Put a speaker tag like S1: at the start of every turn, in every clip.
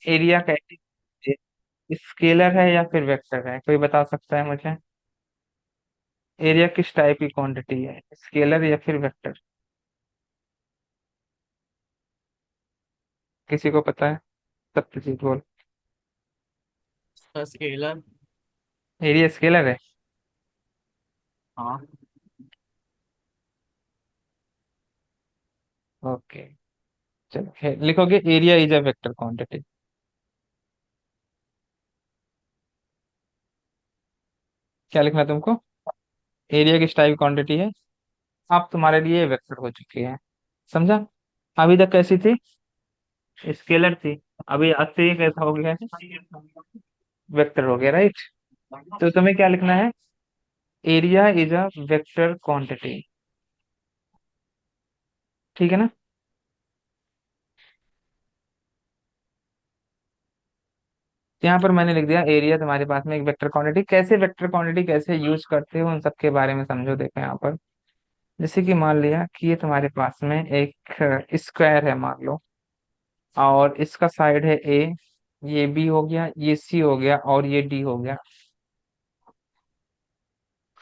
S1: Area कैसी scalar है या फिर वेक्टर है, कोई बता सकता है मुझे? एरिया किस टाइप की क्वांटिटी है, स्केलर या फिर वेक्टर? किसी को पता है? सत्यजीत बोल।
S2: उसका स्केलर।
S1: एरिया स्केलर है।
S2: हाँ।
S1: ओके, चलो लिखोगे area is a vector quantity. क्या लिखना है तुमको? एरिया किस टाइप की क्वांटिटी है, अब तुम्हारे लिए वेक्टर हो चुकी है। समझा? अभी तक कैसी थी? स्केलर थी। अभी आज से ये कैसा हो गया है? वेक्टर हो गया, राइट? तो तुम्हें क्या लिखना है? Area is a vector quantity. ठीक है ना? तो यहाँ पर मैंने लिख दिया एरिया तुम्हारे पास में एक वेक्टर क्वांटिटी। कैसे वेक्टर क्वांटिटी कैसे यूज करते हो उन सब के बारे में समझो। देखो यहाँ पर, जैसे कि मान लिया कि ये तुम्हारे पास में एक स्क्वायर है मान लो, और इसका साइड है ए, ये बी हो गया, ये सी हो गया, और ये डी हो गया।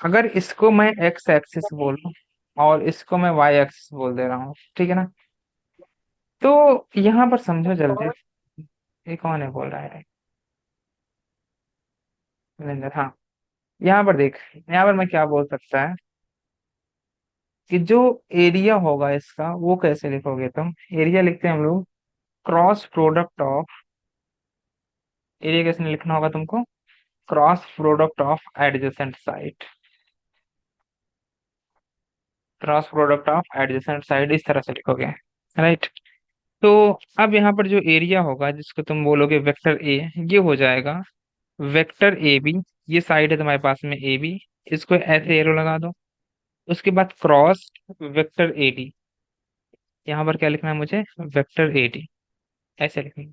S1: अगर इसको मैं एक्स एक्सिस बोलूं और इसको मैं वाई एक्सिस बोल दे रहा हूँ, ठीक है ना? तो यहाँ पर समझो जल्दी। ये कौन है बोल रहा है? नरेंद्र, हाँ। यहाँ पर देख, यहाँ पर मैं क्या बोल सकता है कि जो एरिया होगा इसका वो कैसे लिखोगे तुम? एरिया लिखते हैं हम लोग क्रॉस प्रोडक्ट ऑफ। एरिया कैसे लिखना होगा तुमको? Cross product of adjacent side. Cross product of adjacent side इस तरह से लिखोगे, राइट? तो अब यहाँ पर जो एरिया होगा जिसको तुम बोलोगे वेक्टर ए, ये हो जाएगा वेक्टर ए बी। ये साइड है तुम्हारे पास में ए बी, इसको ऐसे एरो लगा दो। उसके बाद क्रॉस वेक्टर ए डी। यहाँ पर क्या लिखना है मुझे? वेक्टर ए डी, ऐसे लिखना,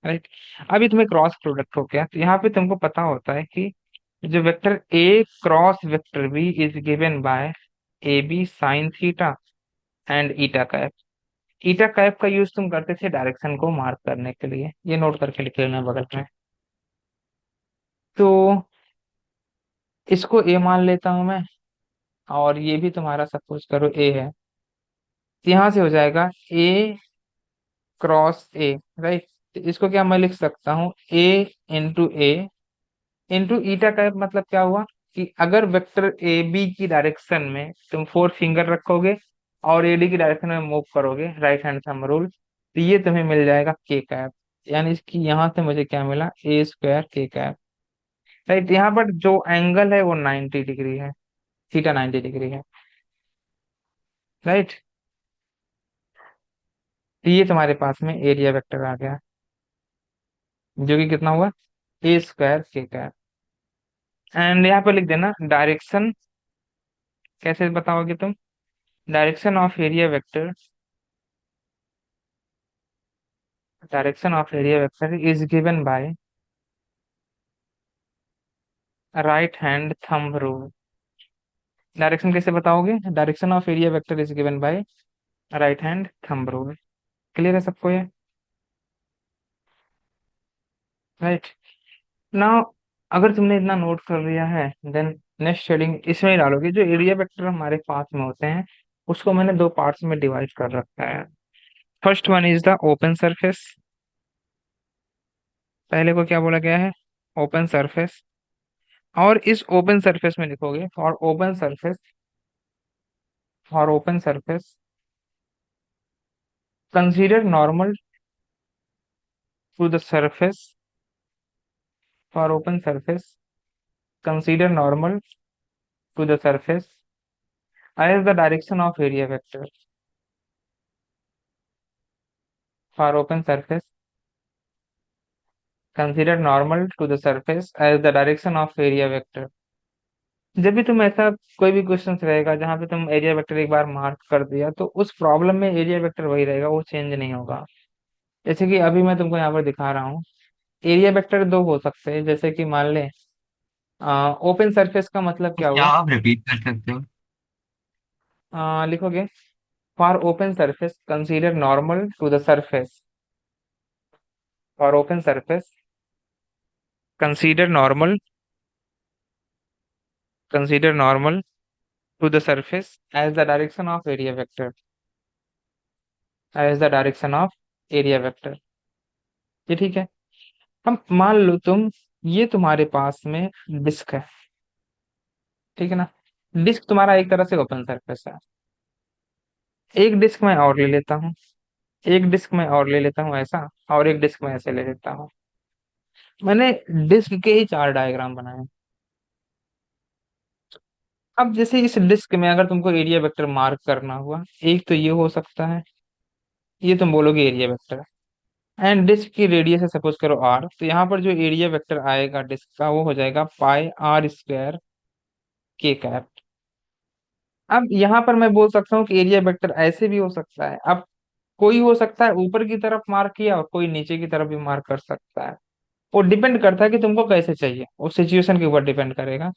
S1: राइट? अभी तुम्हें क्रॉस प्रोडक्ट हो गया, तो यहाँ पे तुमको पता होता है कि जो vector A cross vector B is given by A B sine theta and eta cap. Eta cap का यूज तुम करते थे डायरेक्शन को मार्क करने के लिए, ये नोट करके लिख लेना बगल में। तो इसको ए मान लेता हूं मैं, और ये भी तुम्हारा सपोज करो ए है। तो यहाँ से हो जाएगा ए क्रॉस ए, राइट? तो इसको क्या मैं लिख सकता हूँ? ए इंटू ए इंटू ईटा का मतलब क्या हुआ कि अगर वेक्टर ए बी की डायरेक्शन में तुम फोर फिंगर रखोगे और एडी की डायरेक्शन में मूव करोगे, राइट हैंड थंब रूल, तो ये तुम्हें मिल जाएगा के कैप। यानी इसकी यहाँ से मुझे क्या मिला? ए स्क्वायर के कैप, राइट? यहाँ पर जो एंगल है वो 90 डिग्री है, थीटा 90 डिग्री है, राइट? तो ये तुम्हारे पास में एरिया वेक्टर आ गया, जो कि कितना हुआ? ए स्क्वायर के कैप। एंड यहाँ पे लिख देना डायरेक्शन। कैसे बताओगे तुम? Direction of area vector, direction of area vector is given bye right hand thumb rule. Direction कैसे बताओगे? Direction of area vector is given bye right hand thumb rule. Clear है सबको ये? राइट। नाउ अगर तुमने इतना नोट कर लिया है, देन नेक्स्ट शेडिंग इसमें ही डालोगे। जो एरिया वेक्टर हमारे पास में होते हैं उसको मैंने दो पार्ट्स में डिवाइड कर रखा है। First one is the open surface. पहले को क्या बोला गया है? Open surface. और इस ओपन सरफेस में लिखोगे for open surface, for open surface consider normal to the surface, for open surface consider normal to the surface as the direction of area vector. For open surface consider normal to the surface as the direction of area vector। जब भी तुम ऐसा कोई भी question रहेगा जहां पे तुम एरिया वेक्टर एक बार मार्क कर दिया, तो उस प्रॉब्लम में एरिया वेक्टर वही रहेगा, वो चेंज नहीं होगा। जैसे कि अभी मैं तुमको यहाँ पर दिखा रहा हूँ, एरिया वेक्टर दो हो सकते हैं। जैसे कि मान ले ओपन सरफेस का मतलब
S2: तो
S1: क्या
S2: क्या
S1: हुआ?
S2: आप रिपीट कर सकते हो?
S1: लिखोगे for open surface consider normal to the surface. For open surface consider normal, consider normal to the surface as the direction of area vector, as the direction of area vector. ये ठीक है। हम मान लो तुम, ये तुम्हारे पास में डिस्क है, ठीक है ना। डिस्क तुम्हारा एक तरह से ओपन सरफेस है। एक डिस्क मैं और ले लेता हूँ, एक डिस्क मैं और ले लेता हूँ ऐसा, और एक डिस्क मैं ऐसे ले लेता हूँ। मैंने डिस्क के ही चार डायग्राम बनाए। अब जैसे इस डिस्क में अगर तुमको एरिया वेक्टर मार्क करना हुआ, एक तो ये हो सकता है, ये तुम बोलोगे एरिया वेक्टर। एंड डिस्क की रेडियस है सपोज करो आर, तो यहाँ पर जो एरिया वेक्टर आएगा डिस्क का वो हो जाएगा पाई आर स्क्वायर के कैप। अब यहाँ पर मैं बोल सकता हूँ कि एरिया वेक्टर ऐसे भी हो सकता है। अब कोई हो सकता है ऊपर की तरफ मार्क किया और कोई नीचे की तरफ भी मार्क कर सकता है। वो डिपेंड करता है कि तुमको कैसे चाहिए, उस सिचुएशन के ऊपर डिपेंड करेगा।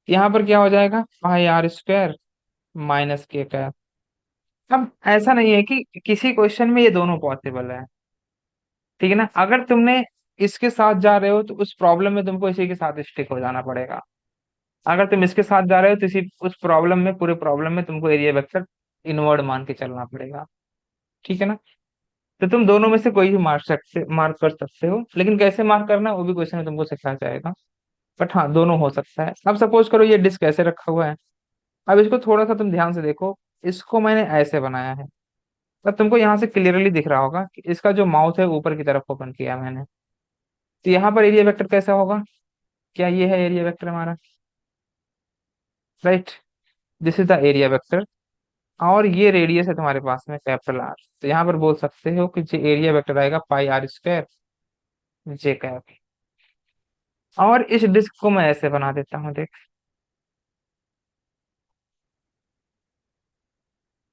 S1: यहाँ पर क्या हो जाएगा, पाई आर स्क्वायर माइनस के कैप। अब ऐसा नहीं है कि किसी क्वेश्चन में ये दोनों पॉसिबल है, ठीक है ना। अगर तुमने इसके साथ जा रहे हो तो उस प्रॉब्लम में तुमको इसी के साथ स्टिक हो जाना पड़ेगा। अगर तुम इसके साथ जा रहे हो तो इसी उस प्रॉब्लम में, पूरे प्रॉब्लम में तुमको एरिया वेक्टर इनवर्ड मान के चलना पड़ेगा, ठीक है ना। तो तुम दोनों में से कोई भी मार्क कर सकते हो, लेकिन कैसे मार्क करना है वो भी क्वेश्चन में तुमको सिखाया जाएगा। बट हाँ, दोनों हो सकता है। अब सपोज करो ये डिस्क ऐसे रखा हुआ है। अब इसको थोड़ा सा तुम ध्यान से देखो, इसको मैंने ऐसे बनाया है। तब तुमको यहाँ से क्लियरली दिख रहा होगा कि इसका जो माउथ है ऊपर की तरफ ओपन किया है मैंने। तो यहाँ पर एरिया वेक्टर कैसा होगा, क्या ये है एरिया वेक्टर हमारा, right. This is the area vector. और ये रेडियस है तुम्हारे पास में कैपिटल आर, तो यहाँ पर बोल सकते हो कि जो एरिया वेक्टर आएगा पाई आर स्क्वायर जे कैप। और इस डिस्क को मैं ऐसे बना देता हूँ, देख,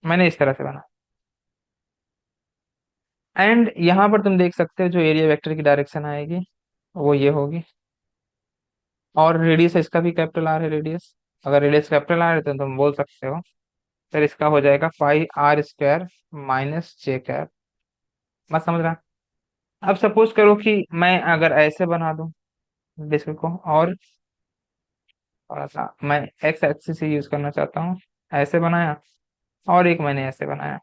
S1: मैंने इस तरह से बना। एंड यहाँ पर तुम देख सकते हो जो एरिया वेक्टर की डायरेक्शन आएगी वो ये होगी। और रेडियस इसका भी कैपिटल आर है रेडियस। अगर रेडियस कैपिटल आर है तो तुम बोल सकते हो फिर इसका हो जाएगा pi R square minus J cap. मत समझ रहा। अब सपोज करो कि मैं अगर ऐसे बना दूं डिस्क को, और थोड़ा सा मैं एक्स एक्सिस ही यूज करना चाहता हूँ, ऐसे बनाया, और एक मैंने ऐसे बनाया।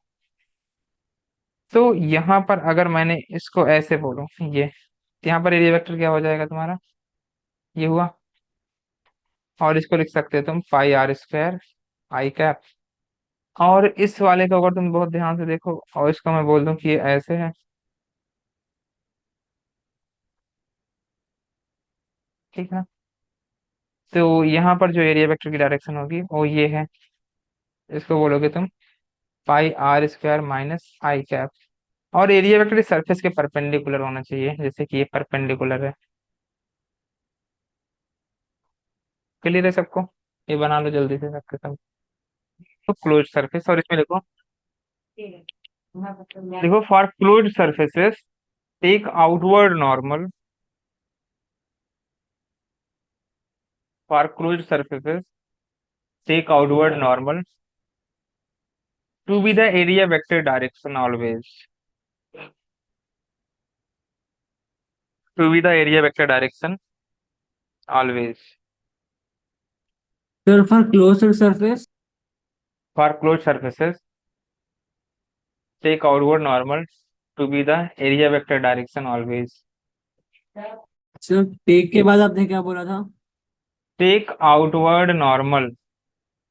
S1: तो यहाँ पर अगर मैंने इसको ऐसे बोलूं ये, तो यहाँ पर एरिया वेक्टर क्या हो जाएगा तुम्हारा, ये हुआ। और इसको लिख सकते हो तुम पाई आर स्क्वायर आई कैप। और इस वाले को अगर तुम बहुत ध्यान से देखो और इसको मैं बोल दूं कि ये ऐसे है, ठीक है ना। तो यहाँ पर जो एरिया वेक्टर की डायरेक्शन होगी वो ये है। इसको बोलोगे तुम pi R square minus I cap. और एरिया वेक्टर इस सरफेस के परपेंडिकुलर होना चाहिए, जैसे कि ये परपेंडिकुलर है। क्लियर है सबको, ये बना लो जल्दी से सबके सब। तो क्लोज सरफेस, और इसमें देखो, देखो for close surfaces take outward normal, for close surfaces take outward normal to be the area vector direction always, to be the area vector direction always.
S2: Sir, for closer surface.
S1: For close surfaces take outward normal to be the area vector direction always.
S2: Sir, take के बाद आपने क्या बोला था?
S1: Take outward normal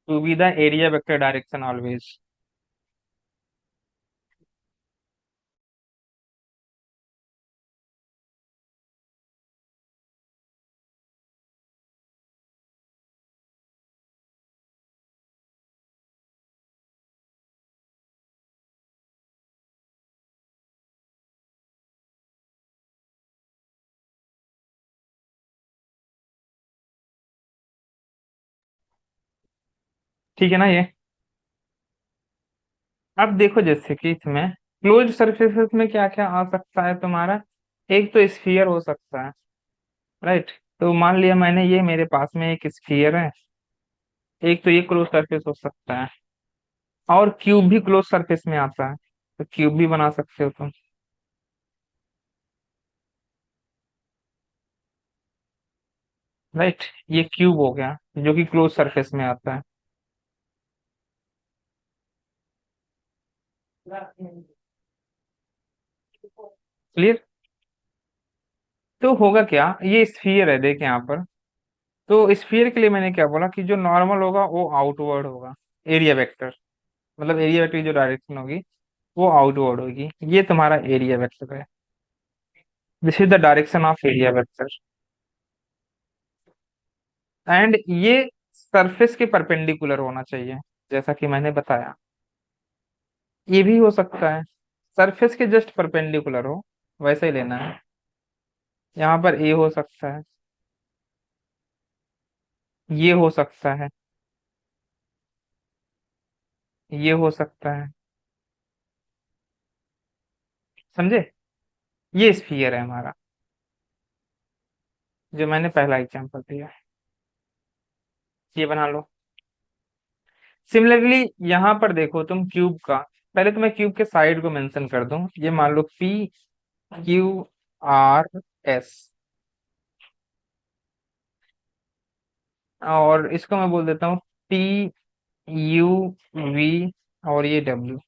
S1: to be the area vector direction always. ठीक है ना ये। अब देखो जैसे कि इसमें क्लोज सरफेसेस में क्या क्या आ सकता है तुम्हारा, एक तो स्फीयर हो सकता है, राइट। तो मान लिया मैंने, ये मेरे पास में एक स्फीयर है, एक तो ये क्लोज सरफेस हो सकता है। और क्यूब भी क्लोज सरफेस में आता है, तो क्यूब भी बना सकते हो तुम। राइट। ये क्यूब हो गया जो कि क्लोज सरफेस में आता है। क्लियर। तो होगा क्या, ये स्फीयर है, देखें यहाँ पर। तो स्फीयर के लिए मैंने क्या बोला कि जो नॉर्मल होगा वो आउटवर्ड होगा, एरिया वेक्टर। मतलब एरिया वेक्टर की जो डायरेक्शन होगी वो आउटवर्ड होगी। ये तुम्हारा एरिया वेक्टर है। This is the direction of area vector. And ये सरफेस के परपेंडिकुलर होना चाहिए, जैसा कि मैंने बताया। ये भी हो सकता है सरफेस के जस्ट परपेंडिकुलर हो, वैसे ही लेना है। यहाँ पर ए हो सकता है, ये हो सकता है, ये हो सकता है। समझे। ये स्फीयर है हमारा, जो मैंने पहला एग्जांपल दिया है। ये बना लो। सिमिलरली यहाँ पर देखो तुम क्यूब का। पहले तो मैं क्यूब के साइड को मेंशन कर दूं, ये मान लो पी क्यू आर एस, और इसको मैं बोल देता हूँ टी यू वी, और ये डब्ल्यू।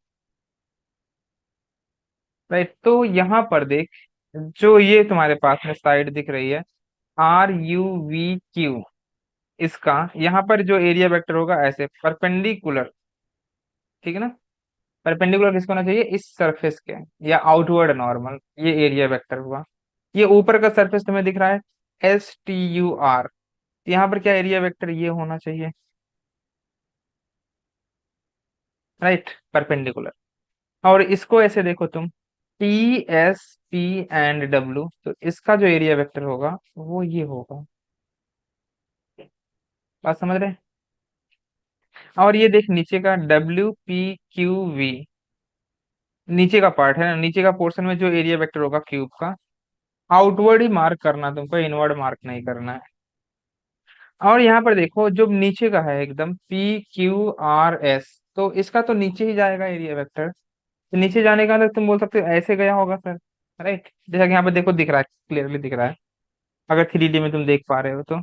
S1: राइट। तो यहाँ पर देख, जो ये तुम्हारे पास में साइड दिख रही है आर यू वी क्यू, इसका यहाँ पर जो एरिया वेक्टर होगा ऐसे परपेंडिकुलर। ठीक है ना। परपेंडिकुलर किसको होना चाहिए, इस सरफेस के, या आउटवर्ड नॉर्मल, ये एरिया वेक्टर हुआ। ये ऊपर का सरफेस तुम्हें दिख रहा है STUR, यहाँ पर क्या एरिया वेक्टर ये होना चाहिए। Right, perpendicular. और इसको ऐसे देखो तुम, TSP एंड W, तो इसका जो एरिया वेक्टर होगा वो ये होगा। बात समझ रहे हैं। और ये देख नीचे का WPQV, नीचे का पार्ट है ना, नीचे का पोर्शन में जो एरिया वेक्टर होगा क्यूब का, आउटवर्ड ही मार्क करना तुमको, इनवर्ड मार्क नहीं करना है। और यहाँ पर देखो जो नीचे का है एकदम PQRS, तो इसका तो नीचे ही जाएगा एरिया वेक्टर। तो नीचे जाने का मतलब तुम बोल सकते हो ऐसे गया होगा सर। राइट, जैसा कि यहाँ पर देखो दिख रहा है, क्लियरली दिख रहा है, अगर 3D में तुम देख पा रहे हो तो।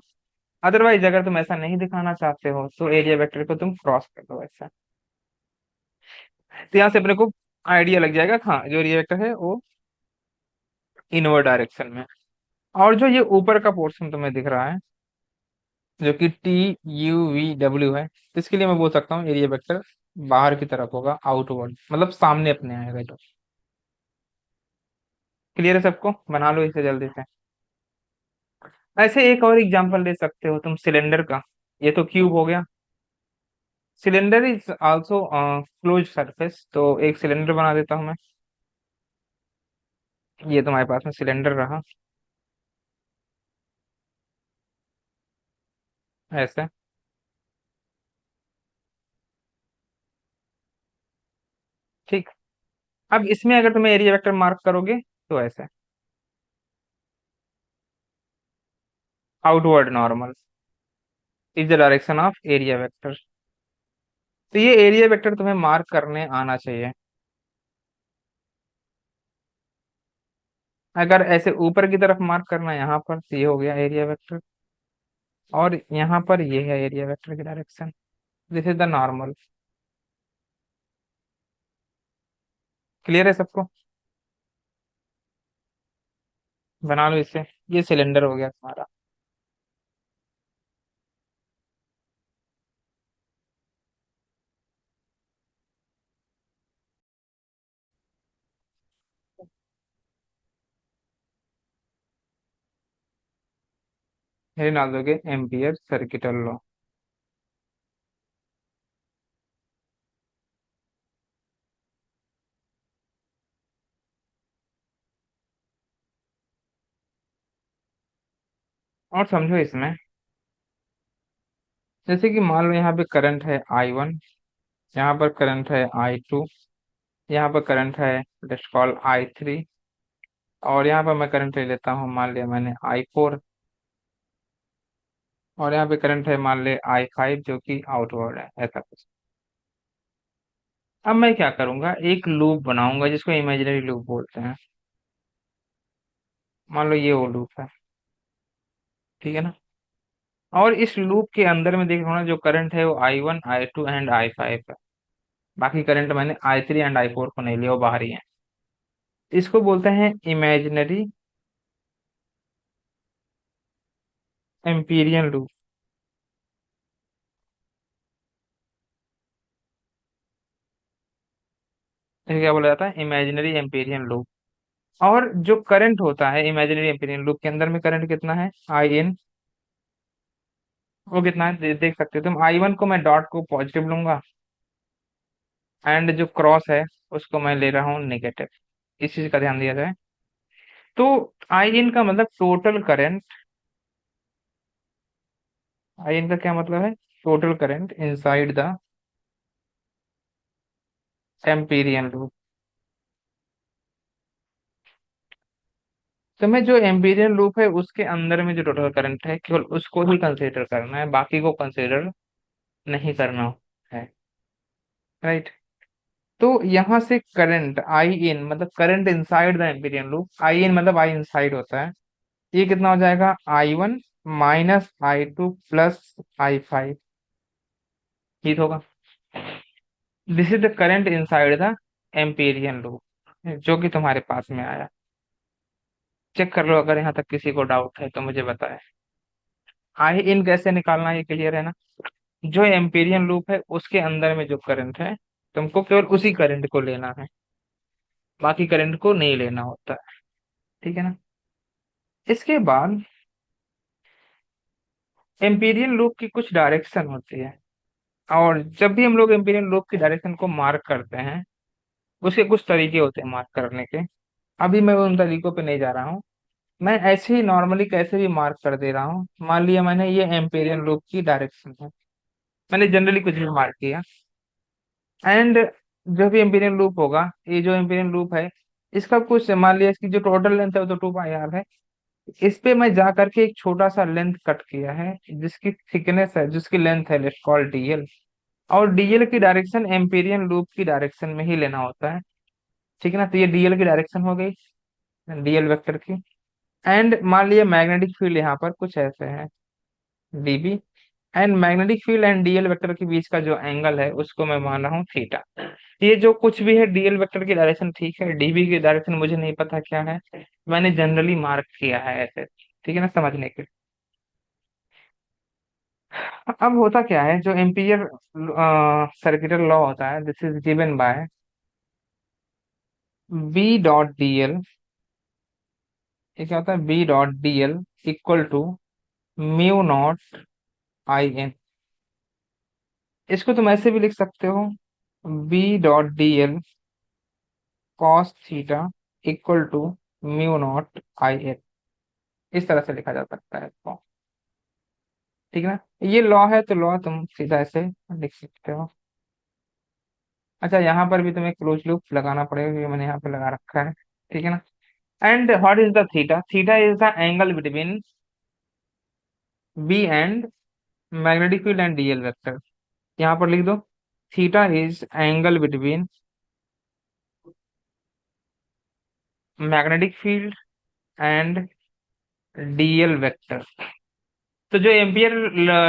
S1: अदरवाइज अगर तुम ऐसा नहीं दिखाना चाहते हो तो एरिया वेक्टर को तुम क्रॉस कर दो ऐसा। तो यहाँ से अपने को आइडिया लग जाएगा, हाँ जो एरिया वेक्टर है वो इनवर्ड डायरेक्शन में। और जो ये ऊपर का पोर्शन तुम्हें दिख रहा है जो कि TUVW है, तो इसके लिए मैं बोल सकता हूँ एरिया वेक्टर बाहर की तरफ होगा, आउटवर्ड, मतलब सामने अपने आएगा जो। क्लियर है सबको, बना लो इसे जल्दी से। ऐसे एक और एग्जांपल दे सकते हो तुम सिलेंडर का। ये तो क्यूब हो गया। Cylinder is also close surface, तो एक सिलेंडर बना देता हूं मैं। ये तुम्हारे पास में सिलेंडर रहा ऐसे। ठीक। अब इसमें अगर तुम्हें एरिया वेक्टर मार्क करोगे तो ऐसे, outward normal is the direction of area vector. तो ये एरिया वेक्टर तुम्हें मार्क करने आना चाहिए। अगर ऐसे ऊपर की तरफ मार्क करना है यहाँ पर, तो ये हो गया एरिया वेक्टर। और यहाँ पर ये है एरिया वेक्टर की direction. This is the normal. Clear है सबको, बना लो इसे। ये सिलेंडर हो गया तुम्हारा। ये डाल दोगे एम्पियर सर्किटल लॉ। और समझो इसमें, जैसे कि मान लो यहाँ पे करंट है I1, यहाँ पर करंट है I2, यहाँ पर करंट है लेट्स कॉल I3, और यहाँ पर मैं करंट ले लेता हूँ, मान लिया मैंने I4, और यहाँ पे करंट है मान ले I5 जो कि आउटवर्ड है, ऐसा कुछ। अब मैं क्या करूंगा, एक लूप बनाऊंगा जिसको इमेजिनरी लूप बोलते हैं। मान लो ये वो लूप है। ठीक है ना। और इस लूप के अंदर में देख रहा हूँ ना, जो करंट है वो I1 I2 एंड I5 है। बाकी करंट मैंने I3 एंड I4 को नहीं लिया, वो बाहर ही है। इसको बोलते हैं इमेजिनरी एम्पीरियन लूप। इसे क्या बोला जाता है? Imaginary Amperian loop. और जो करंट होता है इमेजिनरी एम्पीरियन लूप के अंदर में, करंट कितना है? I n। वो कितना है देख सकते हो तुम। I1 को मैं डॉट को पॉजिटिव लूंगा, एंड जो क्रॉस है उसको मैं ले रहा हूँ नेगेटिव। इस चीज का ध्यान दिया जाए तो I n का मतलब टोटल करंट। I n का क्या मतलब है? Total current inside the Amperian loop. तो मैं जो एम्पीरियन लूप है उसके अंदर में जो टोटल करंट है, केवल उसको ही कंसीडर करना है, बाकी को कंसीडर नहीं करना है। राइट। तो यहाँ से करंट I n मतलब current inside the Amperian loop, I n मतलब I इनसाइड होता है। ये कितना हो जाएगा? I1 minus I2 plus I5। ठीक होगा। This is the current inside the Amperian loop जो कि तुम्हारे पास में आया। चेक कर लो, अगर यहाँ तक किसी को डाउट है तो मुझे बताए। I n कैसे निकालना है, ये क्लियर है ना? जो एम्पीरियन लूप है उसके अंदर में जो करंट है, तुमको केवल उसी करंट को लेना है, बाकी करंट को नहीं लेना होता है। ठीक है ना? इसके बाद एम्पीरियन लूप की कुछ डायरेक्शन होती है, और जब भी हम लोग एम्पीरियन लूप की डायरेक्शन को मार्क करते हैं, उसके कुछ तरीके होते हैं मार्क करने के। अभी मैं उन तरीकों पे नहीं जा रहा हूँ। मैं ऐसे ही नॉर्मली कैसे भी मार्क कर दे रहा हूँ। मान लिया मैंने ये एम्पीरियन लूप की डायरेक्शन है, मैंने जनरली कुछ भी मार्क किया, एंड जो भी एम्पीरियन लूप होगा, ये जो एम्पीरियन लूप है, इसका कुछ मान लिया इसकी जो टोटल लेंथ है वो तो 2 πr है। इस पे मैं जा करके एक छोटा सा लेंथ कट किया है, जिसकी थिकनेस है, जिसकी लेंथ है, लेट्स कॉल DL। और DL की डायरेक्शन एम्पीरियन लूप की डायरेक्शन में ही लेना होता है। ठीक है ना? तो ये DL की डायरेक्शन हो गई, DL वेक्टर की। एंड मान लिया मैग्नेटिक फील्ड यहाँ पर कुछ ऐसे है, DB। And magnetic field and DL vector के बीच का जो एंगल है उसको मैं मान रहा हूँ थीटा। ये जो कुछ भी है DL वेक्टर की डायरेक्शन ठीक है, DB की डायरेक्शन मुझे नहीं पता क्या है, मैंने जनरली मार्क किया है ऐसे। ठीक है ना, समझने के लिए। अब होता क्या है, जो एम्पियर सर्कुलर लॉ होता है, this is given bye B.dl। ये क्या होता है? B.dl equal to μ0 I n। इसको तुम ऐसे भी लिख सकते हो, B.dl cos theta equal to μ0 I n। इस तरह से लिखा जा सकता है इसको। ठीक है ना? ये लॉ है तो लॉ तुम सीधा ऐसे लिख सकते हो। अच्छा, यहाँ पर भी तुम्हें क्लोज लूप लगाना पड़ेगा, क्योंकि मैंने यहाँ पे लगा रखा है। ठीक है ना? And what is the theta? Theta is the angle between B and magnetic field and DL vector. यहाँ पर लिख दो, theta is angle between magnetic field and DL vector. तो जो एम्पियर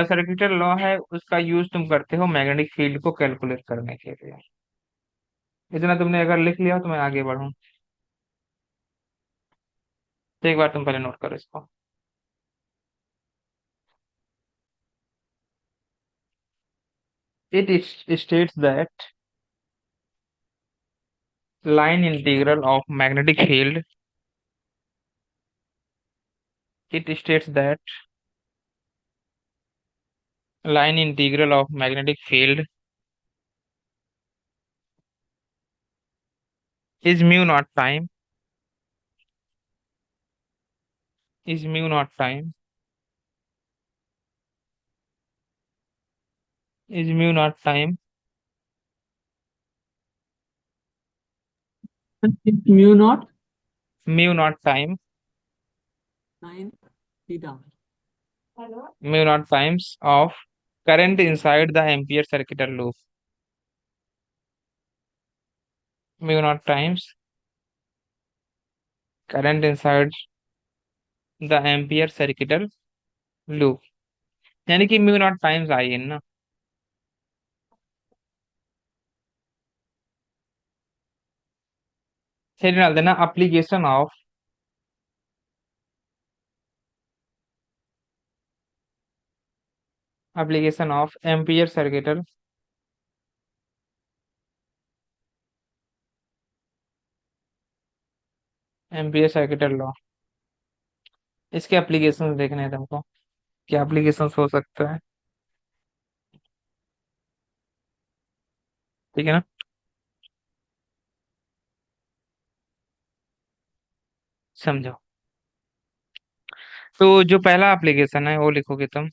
S1: सर्कुलर लॉ है उसका यूज तुम करते हो मैग्नेटिक फील्ड को कैलकुलेट करने के लिए। इतना तुमने अगर लिख लिया तो मैं आगे बढ़ूं। तो एक बार तुम पहले नोट करो इसको। It states that line integral of magnetic field. It states that line integral of magnetic field is mu naught time, is mu naught time, is mu naught time,
S2: mu naught
S1: mu naught time,
S2: sine theta.
S1: mu naught times of current inside the ampere circular loop, mu naught times current inside the ampere circular loop। यानी कि mu naught times I इन ना। फिर डाल देना application of ampere circuital law. इसके application देखने हैं तुमको, क्या एप्लीकेशन हो सकता है। ठीक है ना। समझो। तो जो पहला एप्लीकेशन है वो लिखोगे तुम,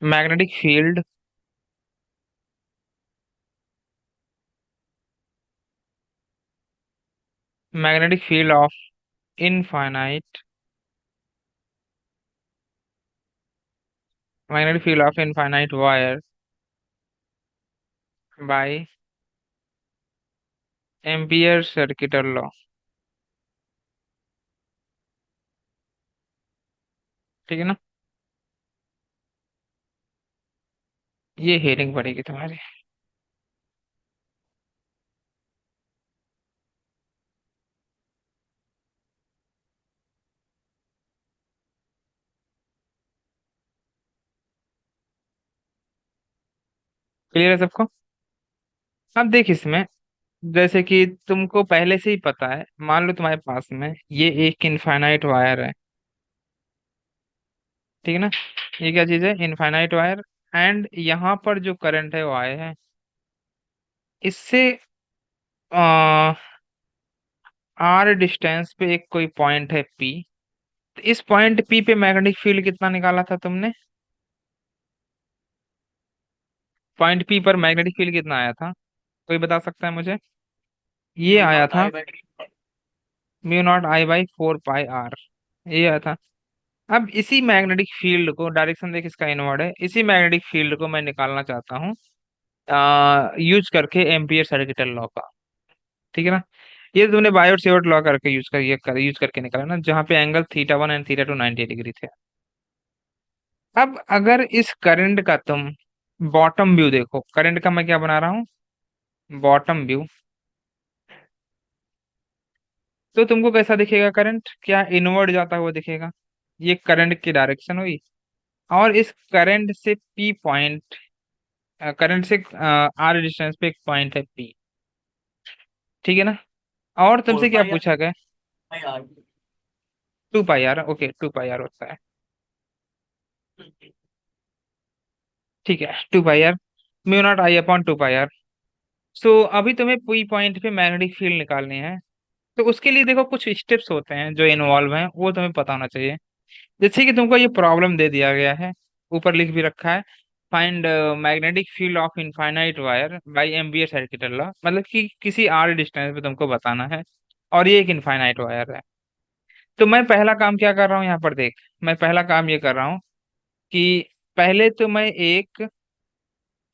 S1: magnetic field magnetic field of infinite magnetic field of infinite wire by Ampere circuital law. ठीक है ना। ये हेडिंग पड़ेगी तुम्हारी। क्लियर है सबको। अब देख इसमें, जैसे कि तुमको पहले से ही पता है, मान लो तुम्हारे पास में ये एक इनफाइनाइट वायर है। ठीक है ना। ये क्या चीज है, इनफाइनाइट वायर। एंड यहाँ पर जो करंट है वो आए है इससे आर डिस्टेंस पे एक कोई पॉइंट है पी। तो इस पॉइंट पी पे मैग्नेटिक फील्ड कितना निकाला था तुमने, पॉइंट पी पर मैग्नेटिक फील्ड कितना आया था, कोई बता सकता है मुझे। ये
S2: म्यू
S1: आया
S2: नॉट
S1: था
S2: I by.
S1: Mu not I by 4 pi R. ये आया था। अब इसी मैग्नेटिक फील्ड को, डायरेक्शन देख इसका इनवर्ड है, इसी मैग्नेटिक फील्ड को मैं निकालना चाहता हूँ यूज करके एम्पियर सर्किटल लॉ का। ठीक है ना। ये तुमने बायोट सेवर्ट लॉ करके यूज करके निकाला ना, जहाँ पे angle theta 1 and theta 2 90 degree थे। अब अगर इस करंट का तुम बॉटम व्यू देखो, करंट का मैं क्या बना रहा हूँ, बॉटम व्यू। तो तुमको कैसा दिखेगा करंट, क्या इनवर्ड जाता हुआ दिखेगा। ये करंट की डायरेक्शन हुई। और इस करंट से पी पॉइंट, करंट से आर डिस्टेंस पे एक पॉइंट है पी। ठीक है ना। और
S2: फोर
S1: तुमसे क्या
S2: पाई
S1: पूछा गया,
S2: I R.
S1: 2 pi R. Okay, 2 pi R होता है। ठीक है, 2 pi R, mu not I upon 2 pi R. So अभी तुम्हें पी पॉइंट पे मैग्नेटिक फील्ड निकालनी है। तो उसके लिए देखो कुछ स्टेप्स होते हैं जो इन्वॉल्व हैं, वो तुम्हें पता होना चाहिए। जैसे कि तुमको ये प्रॉब्लम दे दिया गया है, ऊपर लिख भी रखा है, find magnetic field of infinite wire by Ampere circuital law, मतलब कि किसी आर डिस्टेंस पे तुमको बताना है। और ये एक इनफाइनाइट वायर है। तो मैं पहला काम क्या कर रहा हूँ यहाँ पर देख, मैं पहला काम ये कर रहा हूँ कि पहले तो मैं एक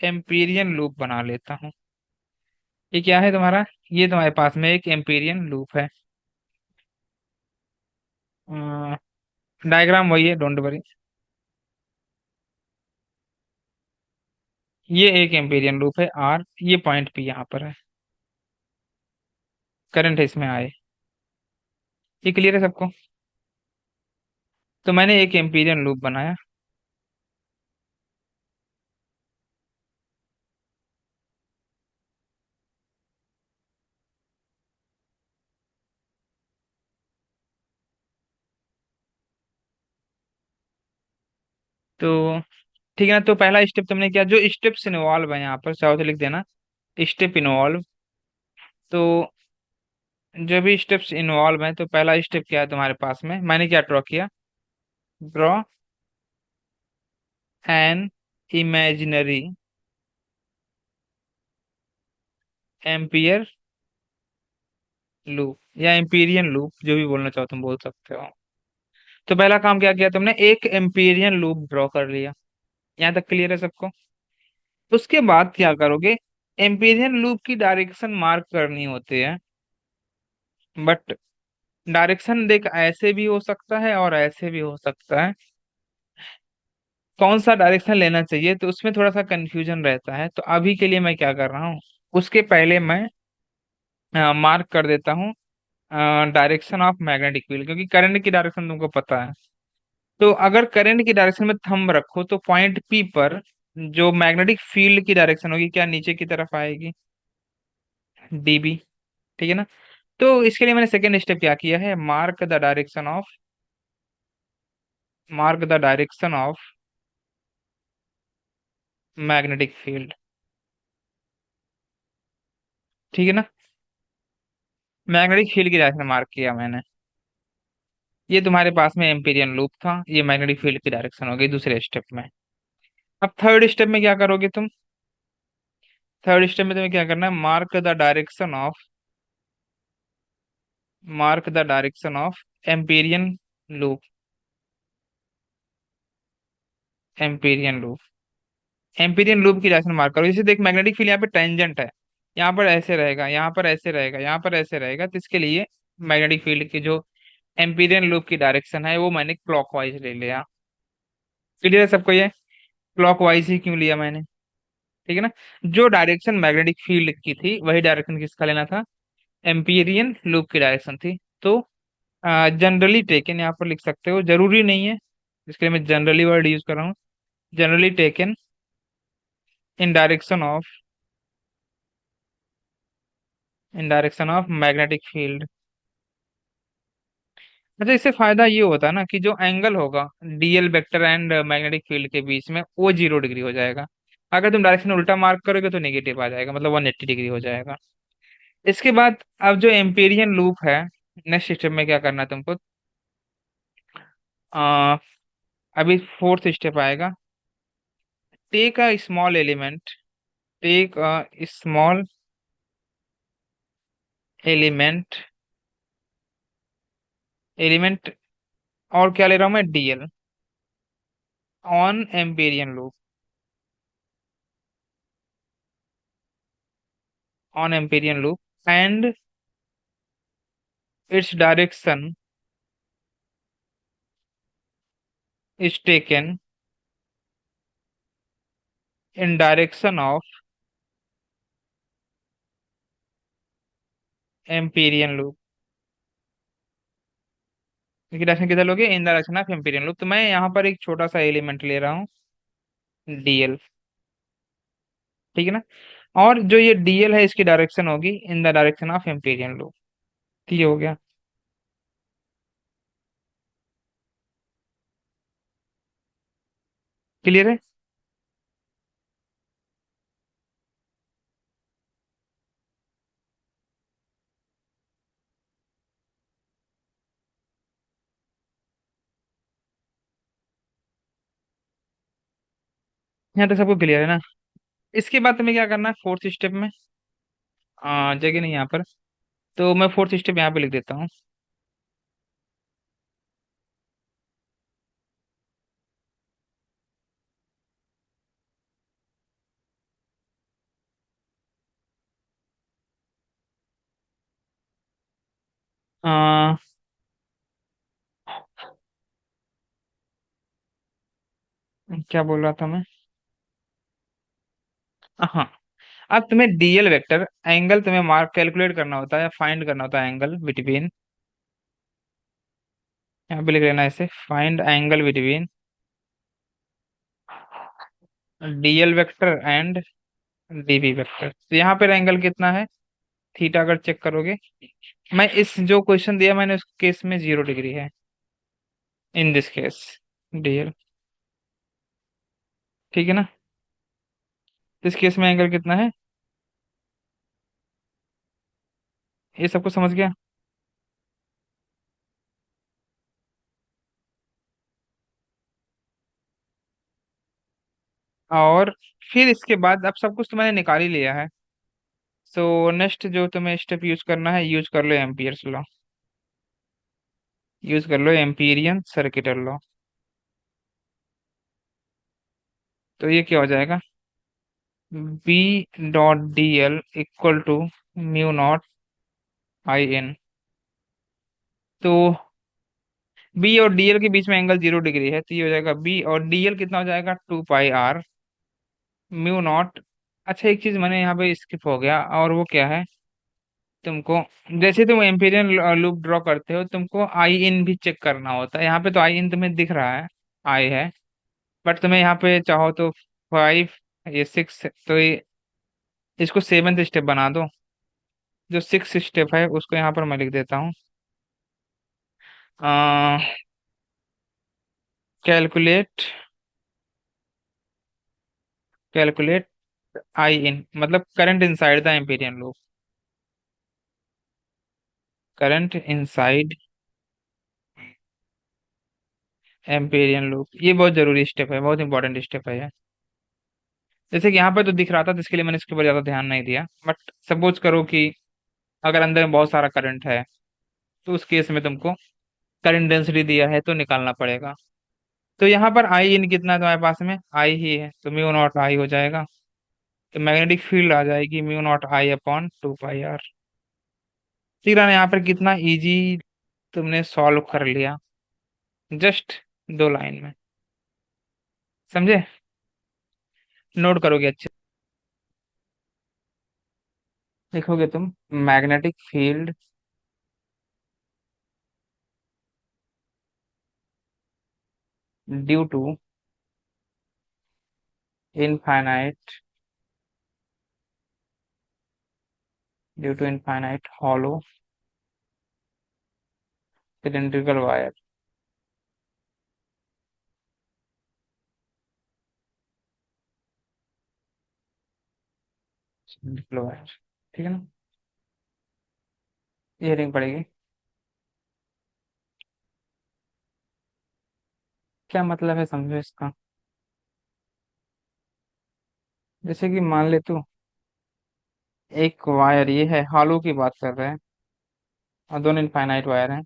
S1: एम्पीरियन लूप बना लेता हूँ। ये क्या है तुम्हारा, ये तुम्हारे पास में एक एम्पीरियन लूप है। डायग्राम वही है, डोंट वरी। ये एक एम्पीरियन लूप है आर, ये पॉइंट पी यहाँ पर है, करंट इसमें आए। ये क्लियर है सबको। तो मैंने एक एम्पीरियन लूप बनाया। तो ठीक है ना। तो पहला स्टेप तुमने किया, जो स्टेप्स इन्वॉल्व है यहाँ पर चाहो तो लिख देना, स्टेप इन्वॉल्व। तो जो भी स्टेप्स इन्वॉल्व हैं, तो पहला स्टेप क्या है तुम्हारे पास में, मैंने क्या ड्रॉ किया, draw an imaginary ampere loop या एम्पीरियन लूप, जो भी बोलना चाहो तुम बोल सकते हो। तो पहला काम क्या किया तुमने, एक एम्पीरियन लूप ड्रॉ कर लिया। यहाँ तक क्लियर है सबको। उसके बाद क्या करोगे, एम्पीरियन लूप की डायरेक्शन मार्क करनी होती है। बट डायरेक्शन देख ऐसे भी हो सकता है और ऐसे भी हो सकता है। कौन सा डायरेक्शन लेना चाहिए, तो उसमें थोड़ा सा कंफ्यूजन रहता है। तो अभी के लिए मैं क्या कर रहा हूँ, उसके पहले मैं मार्क कर देता हूँ डायरेक्शन ऑफ मैग्नेटिक फील्ड, क्योंकि करंट की डायरेक्शन तुमको पता है। तो अगर करंट की डायरेक्शन में थंब रखो तो पॉइंट पी पर जो मैग्नेटिक फील्ड की डायरेक्शन होगी, क्या नीचे की तरफ आएगी, डीबी। ठीक है ना। तो इसके लिए मैंने सेकेंड स्टेप क्या किया है, mark the direction of magnetic field. ठीक है ना। मैग्नेटिक फील्ड की डायरेक्शन मार्क किया मैंने। ये तुम्हारे पास में एम्पीरियन लूप था, ये मैग्नेटिक फील्ड की डायरेक्शन हो गई दूसरे स्टेप में। अब थर्ड स्टेप में क्या करोगे तुम, थर्ड स्टेप में तुम्हें क्या करना है, mark the direction of Amperian loop, Amperian loop, Amperian loop की डायरेक्शन मार्क करो। जैसे देख, मैग्नेटिक फील्ड यहाँ पे टेंजेंट है, यहाँ पर ऐसे रहेगा, यहाँ पर ऐसे रहेगा, यहाँ पर ऐसे रहेगा, तो इसके लिए मैग्नेटिक फील्ड की जो एम्पीरियन लूप की डायरेक्शन है वो मैंने क्लॉकवाइज ले लिया। क्लियर है सबको ये, क्लॉकवाइज ही क्यों लिया मैंने, ठीक है ना। जो डायरेक्शन मैग्नेटिक फील्ड की थी वही डायरेक्शन किसका लेना था, एम्पीरियन लूप की डायरेक्शन थी। तो जनरली टेकन यहाँ पर लिख सकते हो, जरूरी नहीं है, इसके लिए मैं जनरली वर्ड यूज कर रहा हूँ। Generally taken in direction of, in direction of magnetic field. अच्छा, इससे फायदा ये होता है ना कि जो एंगल होगा DL vector and magnetic field के बीच में, वो 0 डिग्री हो जाएगा। अगर तुम डायरेक्शन उल्टा मार्क करोगे तो नेगेटिव आ जाएगा, मतलब 180 डिग्री हो जाएगा। इसके बाद अब जो एम्पीरियन लूप है, नेक्स्ट स्टेप में क्या करना है तुमको, आ, अभी फोर्थ स्टेप आएगा। Take a small element, take a small element, element, और क्या ले रहा हूं मैं, DL on Amperian loop, on Amperian loop and its direction is taken in direction of Amperian loop. इसकी डायरेक्शन किधर लोगे, in direction of Amperian loop. तो मैं यहाँ पर एक छोटा सा एलिमेंट ले रहा हूँ, डीएल। ठीक है ना। और जो ये डीएल है इसकी डायरेक्शन होगी in the direction of Amperian loop. ठीक है, हो गया। क्लियर है। यहाँ तक सबको क्लियर है ना। इसके बाद तुम्हें क्या करना है फोर्थ स्टेप में, जगह नहीं यहाँ पर, तो मैं फोर्थ स्टेप यहाँ पे लिख देता हूँ। आ, क्या बोल रहा था मैं, हाँ। अब तुम्हें डीएल वेक्टर एंगल तुम्हें मार्क कैलकुलेट करना होता है, फाइंड करना होता है एंगल बिटवीन, यहाँ पे लिख लेना ऐसे, find angle between DL vector and dB vector. तो यहाँ पर एंगल कितना है, थीटा, अगर चेक करोगे, मैं इस जो क्वेश्चन दिया मैंने उस केस में 0 डिग्री है, इन दिस केस डीएल। ठीक है ना। इस केस में एंगल कितना है, ये सबको समझ गया। और फिर इसके बाद अब सब कुछ तो मैंने निकाल ही लिया है। सो नेक्स्ट जो तुम्हें स्टेप यूज करना है, यूज कर लो एम्पियर्स लॉ, यूज कर लो एम्पीरियन सर्किटल लॉ। तो ये क्या हो जाएगा, B dot D L equal to mu not I N. तो बी और डीएल के बीच में एंगल 0 डिग्री है, तो ये हो जाएगा बी, और डीएल कितना हो जाएगा 2 पाई आर म्यू नॉट। अच्छा, एक चीज मैंने यहाँ पे स्किप हो गया, और वो क्या है, तुमको जैसे तुम एम्पीरियन लूप ड्रॉ करते हो, तुमको आई इन भी चेक करना होता है। यहाँ पे तो आई इन तुम्हें दिख रहा है, आई है, बट तुम्हें यहाँ पे चाहो तो 5, ये 6, तो इसको 7th स्टेप बना दो। जो 6th स्टेप है उसको यहाँ पर मैं लिख देता हूँ, कैलकुलेट, कैलकुलेट आई इन, मतलब current inside the Amperian loop, current inside Amperian loop. ये बहुत जरूरी स्टेप है, बहुत इंपॉर्टेंट स्टेप है ये। जैसे कि यहाँ पे तो दिख रहा था, तो इसके लिए मैंने इसके ऊपर ज्यादा ध्यान नहीं दिया, बट सपोज करो कि अगर अंदर में बहुत सारा करंट है, तो उस केस में तुमको करंट डेंसिटी दिया है तो निकालना पड़ेगा। तो यहाँ पर आई इन कितना है तुम्हारे पास में, आई ही है, तो म्यू नॉट आई हो जाएगा। तो मैग्नेटिक फील्ड आ जाएगी mu not I upon 2 pi R. ठीक है ना, यहाँ पर कितना इजी तुमने सॉल्व कर लिया, जस्ट 2 लाइन में। समझे? नोट करोगे अच्छे, लिखोगे तुम, magnetic field due to infinite, due to infinite hollow cylindrical wire, cylindrical wire. ठीक है ना, ये रिंग पड़ेगी। क्या मतलब है समझो इसका। जैसे कि मान ले तू, एक वायर ये है, हॉलो की बात कर रहे हैं, और दोनों इनफाइनाइट वायर हैं,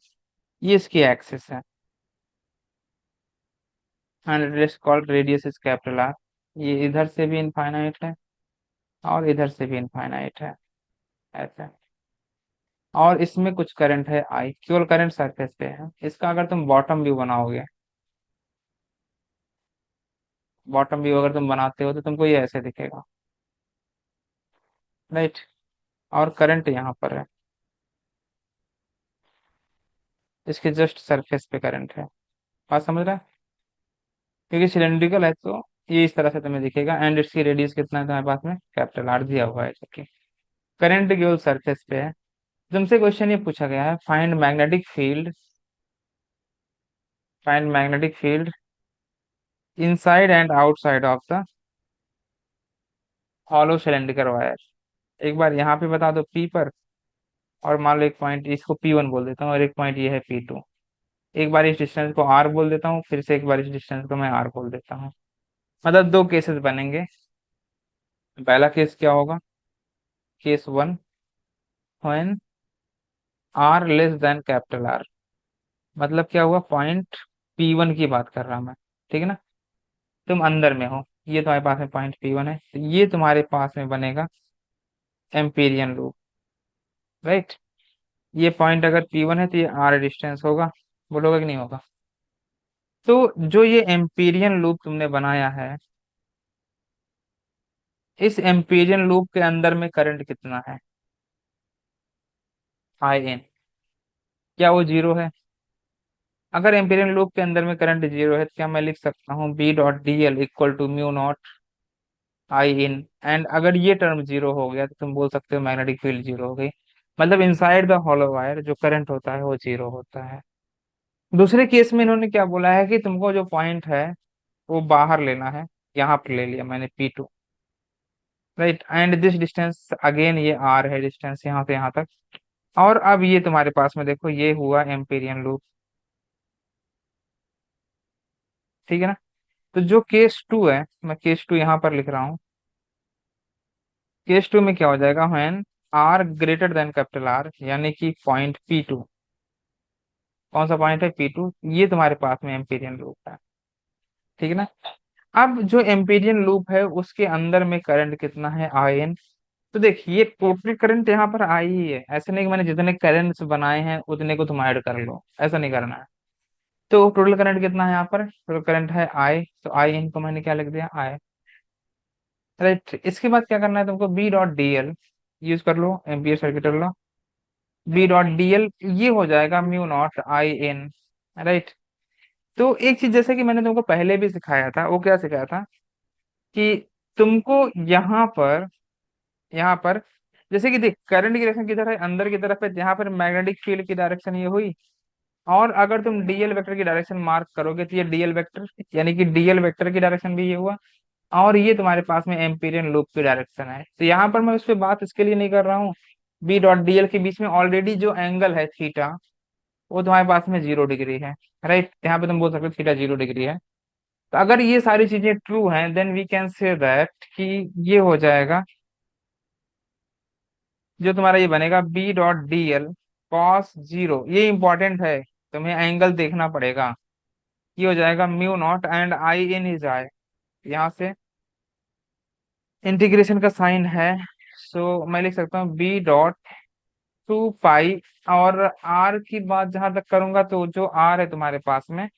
S1: ये इसकी एक्सिस है, and it is called radius is capital R. ये इधर से भी इनफाइनाइट है और इधर से भी इनफाइनाइट है, ऐसा। और इसमें कुछ करंट है आई, केवल करंट सरफेस पे है। इसका अगर तुम बॉटम व्यू बनाओगे, बॉटम व्यू अगर तुम बनाते हो तो तुमको ये ऐसे दिखेगा, राइट। और करंट यहाँ पर है, इसके जस्ट सरफेस पे करंट है। बात समझ रहा है? क्योंकि सिलेंड्रिकल है तो ये इस तरह से तुम्हें दिखेगा, एंड इसकी रेडियस कितना है तुम्हारे पास में, कैपिटल आर दिया हुआ है, जबकि करंट केवल सरफेस पे है। तुमसे क्वेश्चन ये पूछा गया है, find magnetic field, find magnetic field inside and outside of the hollow cylindrical wire. एक बार यहाँ पे बता दो पी पर, और मान लो एक पॉइंट, इसको P1 बोल देता हूँ, और एक पॉइंट ये है P2। एक बार इस डिस्टेंस को R बोल देता हूँ, फिर से एक बार इस डिस्टेंस को मैं R बोल देता हूँ। मतलब दो केसेस बनेंगे। पहला केस क्या होगा, case 1, when R less than capital R. मतलब क्या हुआ, पॉइंट P1 की बात कर रहा मैं, ठीक है ना। तुम अंदर में हो, ये तुम्हारे पास में पॉइंट P1 है, तो ये तुम्हारे पास में बनेगा एम्पीरियन लूप, राइट। ये पॉइंट अगर P1 है तो ये R डिस्टेंस होगा, बोलोगे कि नहीं होगा। तो जो ये एम्पीरियन लूप तुमने बनाया है, इस एम्पीरियन लूप के अंदर में करंट कितना है, आई एन, क्या वो 0 है? अगर एम्पीरियन लूप के अंदर में करंट 0 है, तो क्या मैं लिख सकता हूँ B dot D L equal to mu not I in. एंड अगर ये टर्म 0 हो गया, तो तुम बोल सकते हो मैग्नेटिक फील्ड 0 हो गई। मतलब इनसाइड द हॉलो वायर जो करंट होता है वो 0 होता है। दूसरे केस में इन्होंने क्या बोला है कि तुमको जो पॉइंट है वो बाहर लेना है, यहाँ पर ले लिया मैंने P2, right. And this distance again ये R है, डिस्टेंस यहाँ से यहाँ तक। और अब ये तुम्हारे पास में देखो, ये हुआ एम्पीरियन लूप, ठीक है ना। तो जो केस 2 है, मैं केस 2 यहाँ पर लिख रहा हूँ। केस 2 में क्या हो जाएगा, when R greater than capital are, यानी कि पॉइंट P2। कौन सा पॉइंट है, P2, ये तुम्हारे पास में एम्पीरियन लूप है, ठीक है ना। अब जो एम्पीरियन लूप है उसके अंदर में करंट कितना है, आई एन। तो देखिए टोटल करंट यहाँ पर आई ही है, ऐसा नहीं कि मैंने जितने करंट्स बनाए हैं उतने को तुम ऐड कर लो, ऐसा नहीं करना है। तो टोटल करंट कितना है यहाँ पर, टोटल करंट है आई, तो आई इनको मैंने क्या लिख दिया, आई। राइट, इसके बाद क्या करना है तुमको, B dot D L use कर लो, Ampere circuit law. B dot D L ये हो जाएगा mu not I N. Right. तो एक चीज जैसे कि मैंने तुमको पहले भी सिखाया था, वो क्या सिखाया था कि तुमको यहाँ पर जैसे कि देख, करंट की डायरेक्शन किधर है, अंदर की तरफ है, यहाँ पर मैग्नेटिक फील्ड की डायरेक्शन ये हुई। और अगर तुम डीएल वेक्टर की डायरेक्शन मार्क करोगे तो ये डीएल वेक्टर, यानी कि डीएल वेक्टर की डायरेक्शन भी ये हुआ। और ये तुम्हारे पास में एम्पीरियन लूप की डायरेक्शन है, तो यहाँ पर मैं उस पर बात इसके लिए नहीं कर रहा हूँ। बी डॉट डीएल के बीच में ऑलरेडी जो एंगल है थीटा, वो तुम्हारे पास में 0 डिग्री है। राइट, यहाँ पे तुम बोल सकते हो थीटा 0 डिग्री है। तो अगर ये सारी चीजें ट्रू हैं, then we can say that कि ये हो जाएगा, जो तुम्हारा ये बनेगा B dot D L cos zero, ये इंपॉर्टेंट है, तुम्हें एंगल देखना पड़ेगा। ये हो जाएगा mu naught and I in is I, यहाँ से इंटीग्रेशन का साइन है। सो मैं लिख सकता हूँ बी डॉट 2 पाई। और आर की बात जहां तक करूंगा, तो जो आर है तुम्हारे पास में,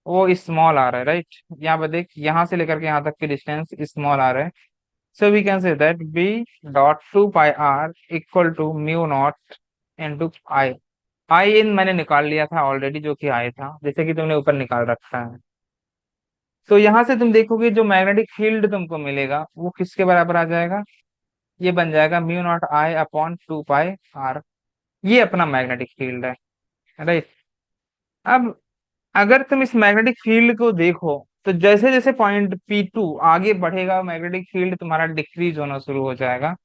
S1: वो स्मॉल आर है। राइट, यहाँ पर देख, यहाँ से लेकर के यहाँ तक की डिस्टेंस स्मॉल आर है। So we can say that B dot 2 pi R equal to mu not into I. I in मैंने निकाल लिया था ऑलरेडी, जो कि आई था, जैसे कि तुमने ऊपर निकाल रखा है। तो यहाँ से तुम देखोगे जो मैग्नेटिक फील्ड तुमको मिलेगा वो किसके बराबर आ जाएगा, ये बन जाएगा mu not I upon 2 pi R. ये अपना मैग्नेटिक फील्ड है। राइट। अब अगर तुम इस मैग्नेटिक फील्ड को देखो, तो जैसे जैसे पॉइंट P2 आगे बढ़ेगा, मैग्नेटिक फील्ड तुम्हारा डिक्रीज होना शुरू हो जाएगा।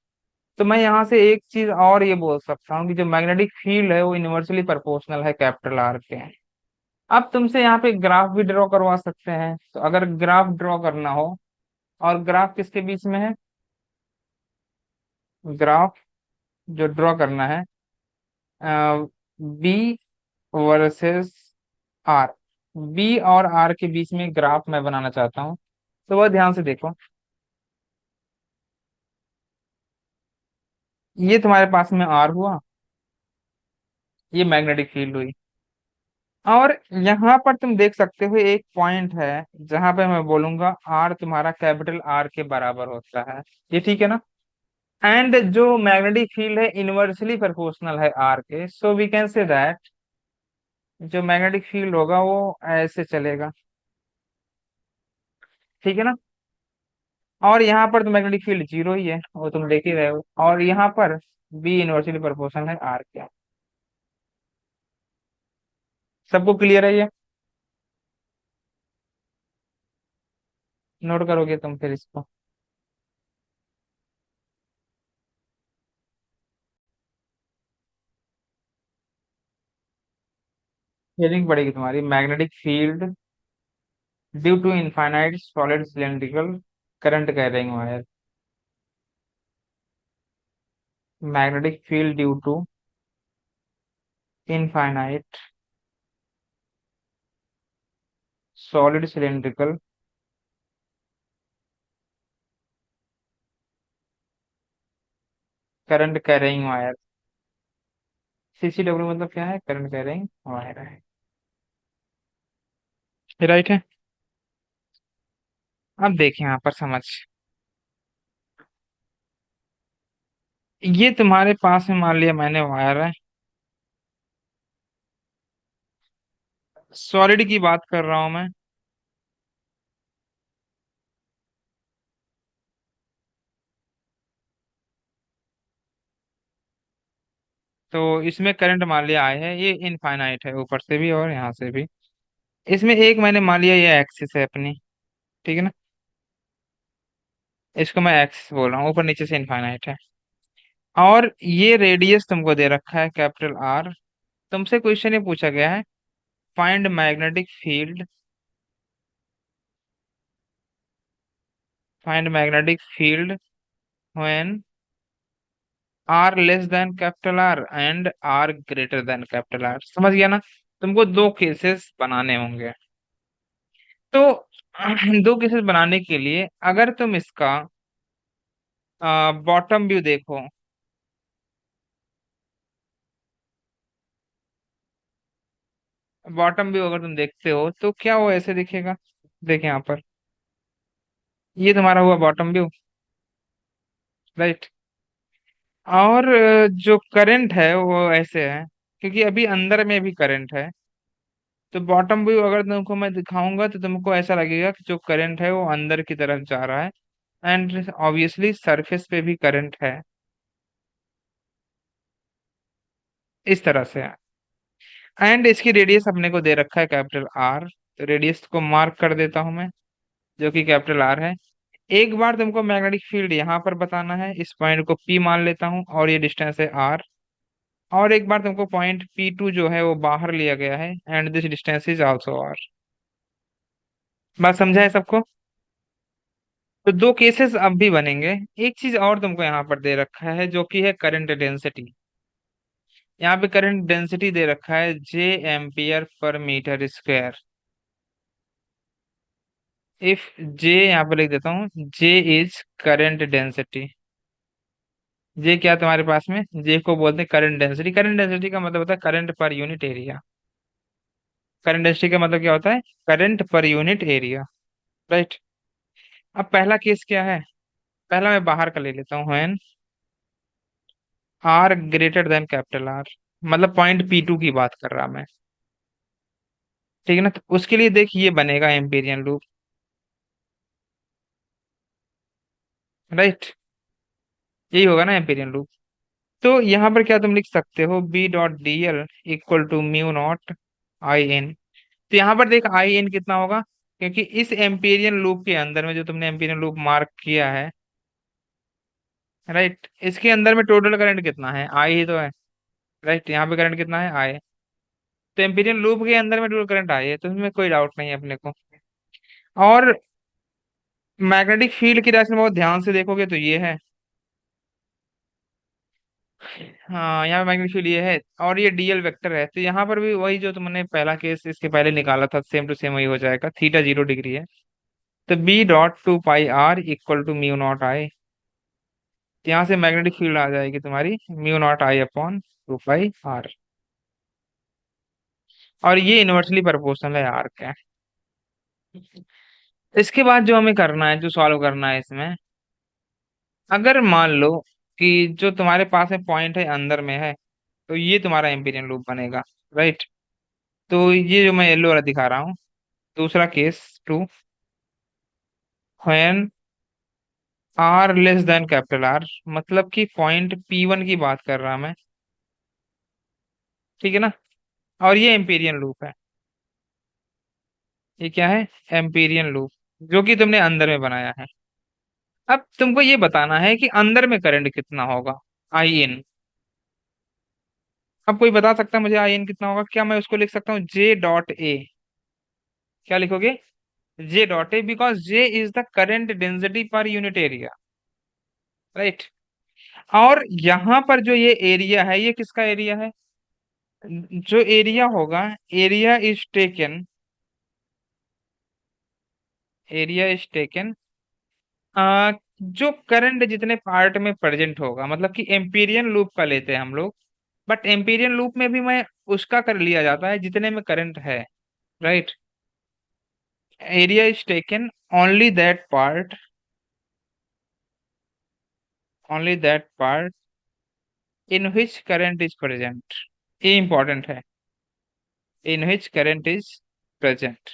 S1: तो मैं यहाँ से एक चीज और ये बोल सकता हूँ कि जो मैग्नेटिक फील्ड है वो इनवर्सली प्रोपोर्शनल है कैपिटल आर के। अब तुमसे यहाँ पे ग्राफ भी ड्रॉ करवा सकते हैं, तो अगर ग्राफ ड्रॉ करना हो, और ग्राफ किसके बीच में है, ग्राफ जो ड्रॉ करना है, बी वर्सेस आर, बी और आर के बीच में ग्राफ मैं बनाना चाहता हूँ। तो वह ध्यान से देखो, ये तुम्हारे पास में आर हुआ, ये मैग्नेटिक फील्ड हुई। और यहाँ पर तुम देख सकते हो एक पॉइंट है जहां पे मैं बोलूंगा आर तुम्हारा कैपिटल आर के बराबर होता है। ये ठीक है ना। एंड जो मैग्नेटिक फील्ड है इनवर्सली प्रोपोर्शनल है आर के, so we can say that जो मैग्नेटिक फील्ड होगा वो ऐसे चलेगा। ठीक है ना। और यहाँ पर तो मैग्नेटिक फील्ड 0 ही है, वो तुम देख ही रहे हो। और यहाँ पर बी इनवर्सली प्रोपोर्शनल है आर के। सबको क्लियर है ये, नोट करोगे तुम फिर इसको, हेडिंग पड़ेगी तुम्हारी magnetic field due to infinite solid cylindrical current carrying wire. Magnetic field due to infinite solid cylindrical current carrying wire. CCW मतलब क्या है, करंट कैरिंग वायर है। राइट है। अब देखिए यहाँ पर समझ, ये तुम्हारे पास में मान लिया मैंने वायर है, सॉलिड की बात कर रहा हूं मैं। तो इसमें करंट मान लिया आई है, ये इनफाइनाइट है ऊपर से भी और यहाँ से भी। इसमें एक मैंने मान लिया ये एक्सिस है अपनी, ठीक है ना, इसको मैं एक्सिस बोल रहा हूँ, ऊपर नीचे से इनफाइनाइट है। और ये रेडियस तुमको दे रखा है कैपिटल आर। तुमसे क्वेश्चन ये पूछा गया है, find magnetic field, find magnetic field when R less than capital R and R greater than capital R. समझ गया ना। तुमको दो केसेस बनाने होंगे। तो दो केसेस बनाने के लिए अगर तुम इसका बॉटम व्यू देखो, बॉटम व्यू अगर तुम देखते हो तो क्या वो ऐसे दिखेगा। देखे यहाँ पर, ये तुम्हारा हुआ बॉटम व्यू, राइट। और जो करंट है वो ऐसे है, क्योंकि अभी अंदर में भी करंट है। तो बॉटम व्यू अगर तुमको मैं दिखाऊंगा तो तुमको ऐसा लगेगा कि जो करंट है वो अंदर की तरफ जा रहा है, एंड ऑब्वियसली सरफेस पे भी करंट है। इस तरह से है। एंड इसकी रेडियस अपने को दे रखा है कैपिटल आर, तो रेडियस को मार्क कर देता हूं मैं, जो कि कैपिटल आर है। एक बार तुमको मैग्नेटिक फील्ड यहाँ पर बताना है, इस पॉइंट को पी मान लेता हूँ और ये डिस्टेंस है आर। और एक बार तुमको पॉइंट पी टू जो है वो बाहर लिया गया है, and this distance is also R. बात समझा है सबको। तो दो केसेस अब भी बनेंगे। एक चीज और तुमको यहाँ पर दे रखा है जो कि है करंट डेंसिटी। यहाँ पे करंट डेंसिटी दे रखा है जे ampere per metre square. If J, यहाँ पे लिख देता हूँ, जे इज करंट डेंसिटी। जे क्या तुम्हारे पास में, जे को बोलते हैं करंट डेंसिटी। करंट डेंसिटी का मतलब होता है current per unit area. Current density का मतलब क्या होता है, current per unit area, right. अब पहला केस क्या है, पहला मैं बाहर का ले लेता हूँ, when R greater than capital R, मतलब पॉइंट पी टू की बात कर रहा मैं, ठीक है ना। तो उसके लिए देख ये बनेगा एम्पिरियन लूप, राइट। यही होगा ना एम्पिरियन लूप। तो यहाँ पर क्या तुम लिख सकते हो, B dot D L equal to mu not I N. तो यहाँ पर देख आई एन कितना होगा, क्योंकि इस एम्पिरियन लूप के अंदर में जो तुमने एम्पिरियन लूप मार्क किया है, राइट, इसके अंदर में टोटल करंट कितना है, आई ही तो है, राइट। यहाँ पे करंट कितना है, आई। तो एम्पिरियन लूप के अंदर में टोटल करंट आई है, तो इसमें कोई डाउट नहीं है अपने को। और मैग्नेटिक फील्ड की डायरेक्शन बहुत ध्यान से देखोगे तो ये है, हाँ यहाँ पे मैग्नेटिक फील्ड ये है, और ये डीएल वेक्टर है। तो यहाँ पर भी वही जो तुमने पहला केस इसके पहले निकाला था, सेम टू सेम वही हो जाएगा, थीटा 0 डिग्री है। तो B dot two pi R equal to mu not I. यहाँ से मैग्नेटिक फील्ड आ जाएगी तुम्हारी mu not I upon 2 pi R. और ये इनवर्सली प्रोपोर्शनल है आर का। इसके बाद जो हमें करना है, जो सॉल्व करना है इसमें, अगर मान लो कि जो तुम्हारे पास में पॉइंट है अंदर में है, तो ये तुम्हारा एम्पिरियन लूप बनेगा, राइट। तो ये जो मैं येलो वाला दिखा रहा हूँ, दूसरा case two, when R less than capital R, मतलब कि पॉइंट पी वन की बात कर रहा मैं, ठीक है ना। और ये एम्पिरियन लूप है, ये क्या है, एम्पिरियन लूप, जो कि तुमने अंदर में बनाया है। अब तुमको ये बताना है कि अंदर में करंट कितना होगा, आई एन। अब कोई बता सकता है मुझे आई एन कितना होगा, क्या मैं उसको लिख सकता हूँ जे डॉट ए। क्या लिखोगे, J dot A, because J is the current density per unit area, right. और यहाँ पर जो ये एरिया है, ये किसका एरिया है, जो एरिया होगा, area is taken, area is taken, जो करंट जितने पार्ट में प्रेजेंट होगा, मतलब कि एम्पीरियन लूप का लेते हैं हम लोग। बट एम्पीरियन लूप में भी मैं उसका कर लिया जाता है जितने में करंट है, right. Area is taken only that part, only that part in which current is present. ये इंपॉर्टेंट है, इन विच करंट इज प्रेजेंट।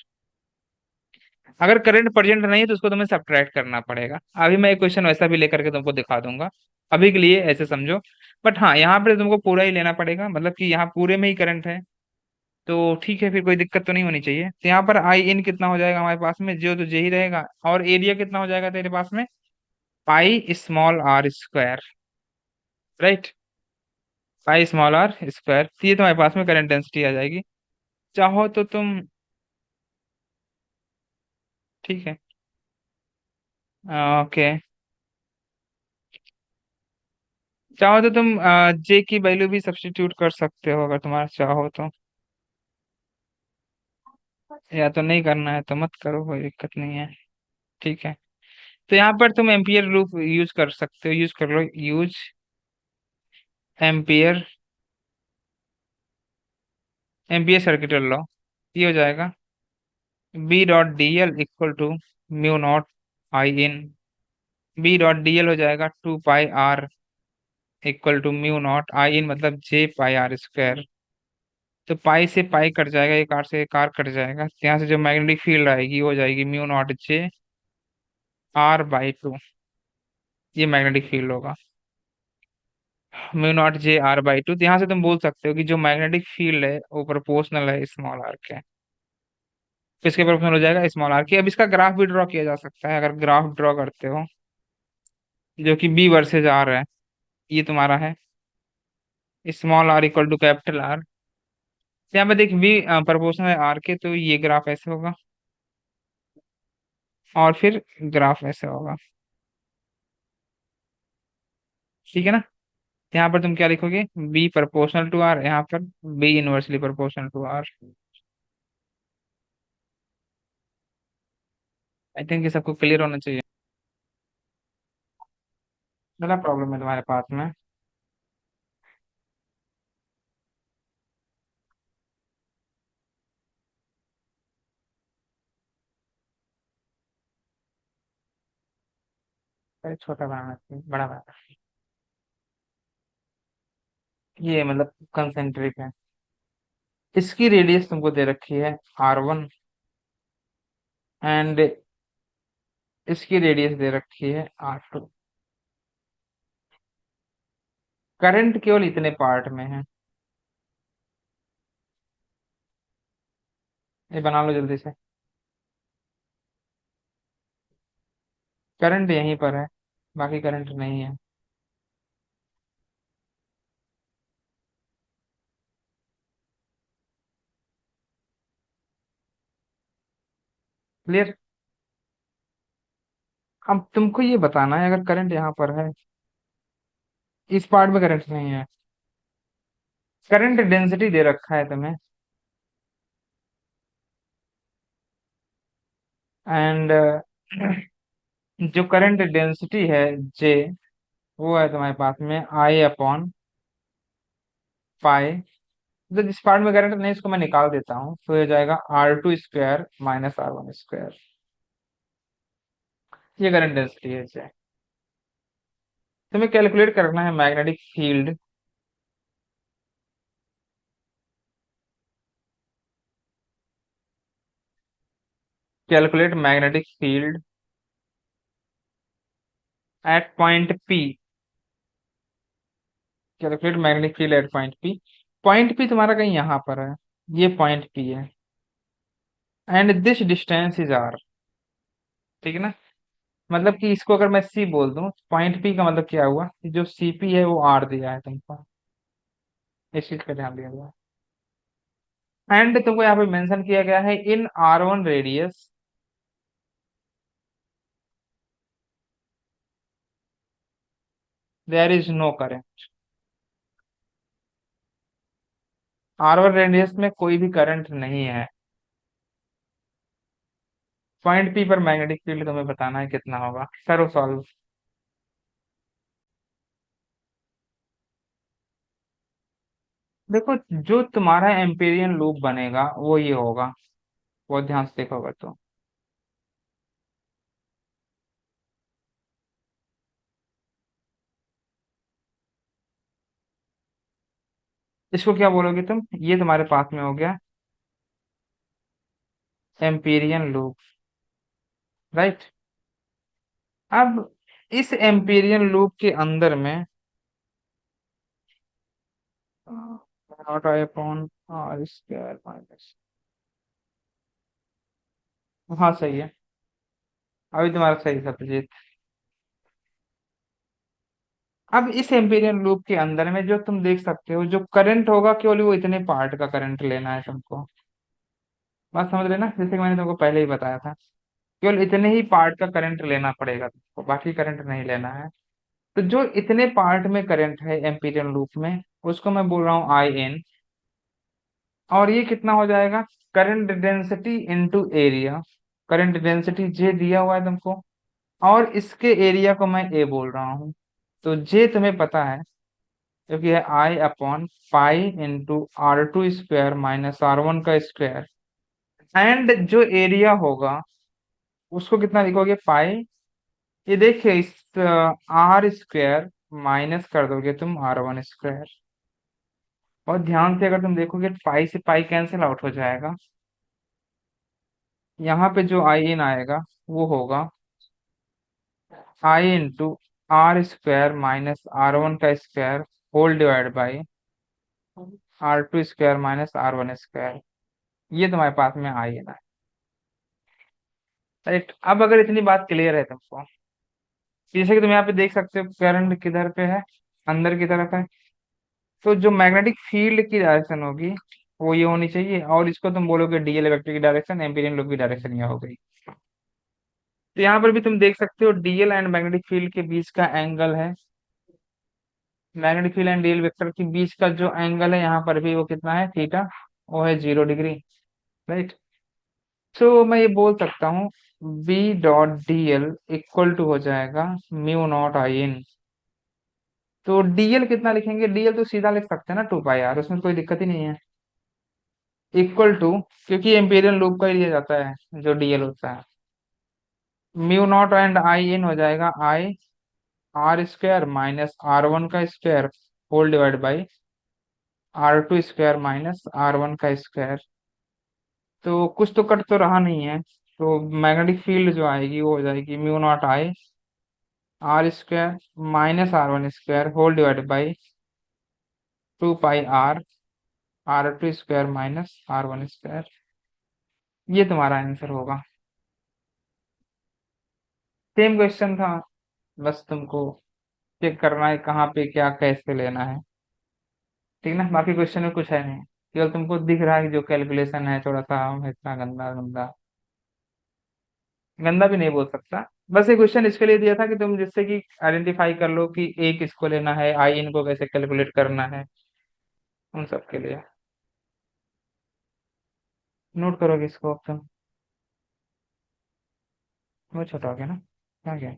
S1: अगर करंट प्रेजेंट नहीं है तो उसको तुम्हें सब्ट्रैक्ट करना पड़ेगा। अभी मैं एक क्वेश्चन वैसा भी लेकर के तुमको दिखा दूंगा, अभी के लिए ऐसे समझो। बट हाँ, यहाँ पे तुमको पूरा ही लेना पड़ेगा, मतलब कि यहाँ पूरे में ही करंट है। तो ठीक है, फिर कोई दिक्कत तो नहीं होनी चाहिए। तो यहाँ पर आई इन कितना हो जाएगा हमारे पास में, जो तो जे ही रहेगा। और एरिया कितना हो जाएगा तेरे पास में, pi small R square, right. Pi small R square, तो ये तुम्हारे पास में करंट डेंसिटी आ जाएगी। चाहो तो तुम, ठीक है, ओके, चाहो तो तुम जे की वैल्यू भी सब्स्टिट्यूट कर सकते हो, अगर तुम्हारा चाहो तो। या तो नहीं करना है तो मत करो, कोई दिक्कत नहीं है, ठीक है। तो यहाँ पर तुम एम्पियर लूप यूज कर सकते हो, यूज कर लो, use ampere, ampere circuit law. ये हो जाएगा B dot D L equal to mu not I in, B dot D L हो जाएगा 2 pi R equal to mu not I in, मतलब J πr²। तो पाई से पाई कट जाएगा, एक आर से एक आर कट जाएगा, तो यहाँ से जो मैग्नेटिक फील्ड आएगी वो हो जाएगी μ0J r/2। ये मैग्नेटिक फील्ड होगा μ0J r/2। तो यहाँ से तुम बोल सकते हो कि जो मैग्नेटिक फील्ड है वो प्रोपोर्शनल है स्मॉल आर के। तो इसके प्रोपोर्शनल हो जाएगा स्मॉल आर के। अब इसका ग्राफ भी ड्रॉ किया जा सकता है, अगर ग्राफ ड्रॉ करते हो जो कि बी वर्सेज आर है, ये तुम्हारा है small R equal to capital R. यहाँ पे देख बी प्रोपोर्शनल है आर के, तो ये ग्राफ ऐसे होगा और फिर ग्राफ ऐसे होगा। ठीक है ना। यहाँ पर तुम क्या लिखोगे, बी प्रोपोर्शनल टू आर, यहाँ पर B inversely proportional to R. I think ये सबको क्लियर होना चाहिए। बड़ा प्रॉब्लम है तुम्हारे पास में। अरे छोटा बनाना चाहिए, बड़ा बनाना। ये मतलब कंसेंट्रिक है। इसकी रेडियस तुमको दे रखी है R1, एंड इसकी रेडियस दे रखी है R2। करंट केवल इतने पार्ट में है। ये बना लो जल्दी से। करंट यहीं पर है, बाकी करंट नहीं है। क्लियर। अब तुमको ये बताना है, अगर करंट यहाँ पर है, इस पार्ट में करंट नहीं है, करंट डेंसिटी दे रखा है तुम्हें, एंड जो करंट डेंसिटी है J, वो है तुम्हारे पास में I/पाई। तो जिस पार्ट में करंट नहीं, इसको मैं निकाल देता हूँ, तो ये जाएगा R2² माइनस R1²। ये करंट डेंसिटी है J। तुम्हें कैलकुलेट करना है magnetic field. Calculate magnetic field at point P। Calculate magnetic field at point P। Point P तुम्हारा कहीं यहाँ पर है, ये पॉइंट P है, and this distance is R। ठीक है ना। मतलब कि इसको अगर मैं C बोल दूं, पॉइंट P का मतलब क्या हुआ कि जो CP है वो R दिया है तुमको। इस चीज का ध्यान दिया गया। एंड तुमको यहाँ पे मेंशन किया गया है in R1 radius there is no current. R1 radius में कोई भी करंट नहीं है। पॉइंट P पर मैग्नेटिक फील्ड तुम्हें बताना है कितना होगा। करो सॉल्व। देखो, जो तुम्हारा एम्पीरियन लूप बनेगा वो ये होगा, वो ध्यान से देखोगे तो। इसको क्या बोलोगे तुम, ये तुम्हारे पास में हो गया एम्पीरियन लूप, राइट। अब इस एम्पीरियन लूप के अंदर में not I upon R² minus, हाँ सही है। अभी तुम्हारा सही सब्जेक्ट। अब इस एम्पीरियन लूप के अंदर में जो तुम देख सकते हो, जो करंट होगा केवल वो इतने पार्ट का करंट लेना है तुमको। बात समझ लेना, जैसे कि मैंने तुमको पहले ही बताया था, केवल इतने ही पार्ट का करंट लेना पड़ेगा तुमको, बाकी करंट नहीं लेना है। तो जो इतने पार्ट में करंट है एम्पीरियन लूप में, उसको मैं बोल रहा हूँ IN। और ये कितना हो जाएगा, current density into area. Current density J दिया हुआ है तुमको, और इसके एरिया को मैं A बोल रहा हूँ। तो J तुम्हें पता है, क्योंकि है I/पाई इंटू R2² माइनस R1 का स्क्वायर। एंड जो एरिया होगा उसको कितना लिखोगे, पाई। ये देखिए इस आर स्क्वायर माइनस कर दोगे तुम R1 स्क्वायर, और ध्यान से अगर तुम देखोगे पाई से पाई कैंसिल आउट हो जाएगा। यहाँ पे जो आई इन आएगा वो होगा I × R² माइनस R1 का square whole divide by R2 square minus R1 square. ये तुम्हारे पास में आई इन है। राइट, अब अगर इतनी बात क्लियर है तुमको, जैसे कि तुम यहाँ पे देख सकते हो करंट किधर पे है, अंदर की तरफ है, तो जो मैग्नेटिक फील्ड की डायरेक्शन होगी वो ये होनी चाहिए, और इसको तुम बोलोगे डीएल वेक्टर की डायरेक्शन, एम्पीरियन लूप की डायरेक्शन ये हो गई। तो यहाँ पर भी तुम देख सकते हो डीएल एंड मैग्नेटिक फील्ड के बीच का एंगल है, magnetic field and DL vector के बीच का जो एंगल है यहाँ पर भी वो कितना है, थीटा, वो है 0 डिग्री। राइट, तो मैं ये बोल सकता हूँ B.dl इक्वल टू हो जाएगा μ0 I n। तो डीएल कितना लिखेंगे, डीएल तो सीधा लिख सकते हैं ना 2 π r, उसमें कोई दिक्कत ही नहीं है। इक्वल टू, क्योंकि एम्पीरियन लूप का ही लिया जाता है जो डीएल होता है, μ0 एंड आई इन हो जाएगा I R² माइनस R1 का square whole divide by R2 square minus R1 का स्क्वायर। तो कुछ तो कट तो रहा नहीं है, तो मैग्नेटिक फील्ड जो आएगी वो हो जाएगी μ0I R² minus R1 square whole divide by 2 π r R2 square minus R1 square. ये तुम्हारा आंसर होगा। सेम क्वेश्चन था, बस तुमको चेक करना है कहाँ पे क्या कैसे लेना है। ठीक ना, बाकी क्वेश्चन में कुछ है नहीं, केवल तुमको दिख रहा है कि जो कैलकुलेशन है थोड़ा सा इतना गंदा गंदा, गंदा भी नहीं बोल सकता। बस ये क्वेश्चन इसके लिए दिया था कि तुम जिससे कि आइडेंटिफाई कर लो कि ए किसको लेना है, आई इनको कैसे कैलकुलेट करना है, उन सब के लिए। नोट करोगे इसको अब तुम, वो छोटा हो गया ना, क्या गया।